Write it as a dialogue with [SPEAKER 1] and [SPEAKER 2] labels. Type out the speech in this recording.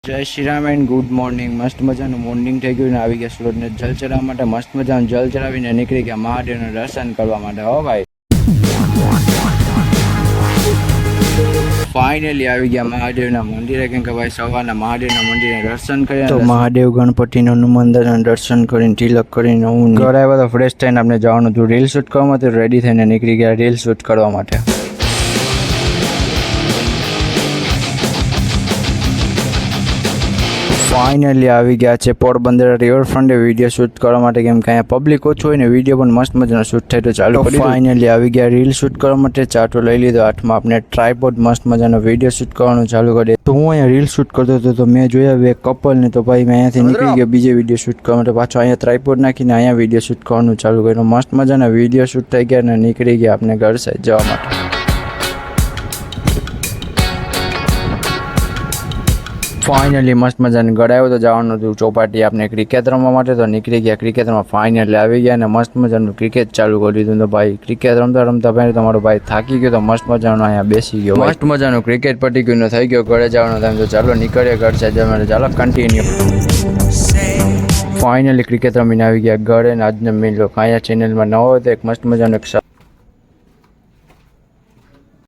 [SPEAKER 1] જય Shri Ram and good morning. મસ્ત મજાનું મોર્નિંગ થઈ ગયું ને આવી ગયા સુરતને જલ ચડાવવા માટે. મસ્ત મજાનું જલ ચડાવીને નીકળી ગયા મહાદેવનું દર્શન કરવા માટે. હો ભાઈ, ફાઇનલી આવી ગયા મહાદેવના મંદિરે. કેમ કે ભાઈ સવારના મહાદેવના મંદિરે દર્શન કર્યા તો મહાદેવ ગણપતિનું હનુમાન દાદાનું દર્શન કરીને તિલક કરીને હું ઘરે આવ્યો તો ફ્રેશ થઈને આપણે જવાનું હતું રીલ શૂટ કરવા માટે. રેડી થઈને નીકળી ગયા રીલ શૂટ કરવા માટે. ફાઇનલી આવી ગયા છે પોરબંદર રિવરફ્રન્ટે વિડીયો શૂટ કરવા માટે. કેમ કે અહીંયા પબ્લિક ઓછું હોય ને વિડીયો પણ મસ્ત મજાનો શૂટ થાય તો ચાલુ કરી. ફાઇનલી આવી ગયા રીલ શૂટ કરવા માટે. ચાટો લઈ લીધો હાથમાં. આપણે ટ્રાયપોડ મસ્ત મજાનો વિડીયો શૂટ કરવાનું ચાલુ કરીએ. તો હું અહીંયા રીલ શૂટ કરતો હતો તો મેં જોયા બે કપલને. તો ભાઈ મેં અહીંયાથી નીકળી ગયો બીજે વિડીયો શૂટ કરવા માટે. પાછો અહીંયા ટ્રાયપોડ નાખીને અહીંયા વિડીયો શૂટ કરવાનું ચાલુ કર્યું. મસ્ત મજાના વિડીયો શૂટ થઈ ગયા અને નીકળી ગયા આપણે ઘર સાઈડ જવા માટે. ફાઇનલી મસ્ત મજાને ગળાયો તો જવાનું હતું ચોપાટી આપણે ક્રિકેટ રમવા માટે. તો નીકળી ગયા ક્રિકેટમાં. ફાઇનલી આવી ગયા અને મસ્ત મજાનું ક્રિકેટ ચાલુ કરી દીધું. તો ભાઈ ક્રિકેટ રમતા રમતા ભાઈ તમારો ભાઈ થાકી ગયો તો મસ્ત મજાનો અહીંયા બેસી ગયો. મસ્ત મજાનું ક્રિકેટ પટી ગયું થઈ ગયો ઘરે જવાનો ટાઈમ. તો ચાલો નીકળીએ ઘર સાઈડ. ચાલો કન્ટિન્યુ. ફાઇનલી ક્રિકેટ રમીને આવી ગયા ઘરે. આજને મેં લોકો અહીંયા ચેનલમાં નવો હતો એક મસ્ત મજાનો એક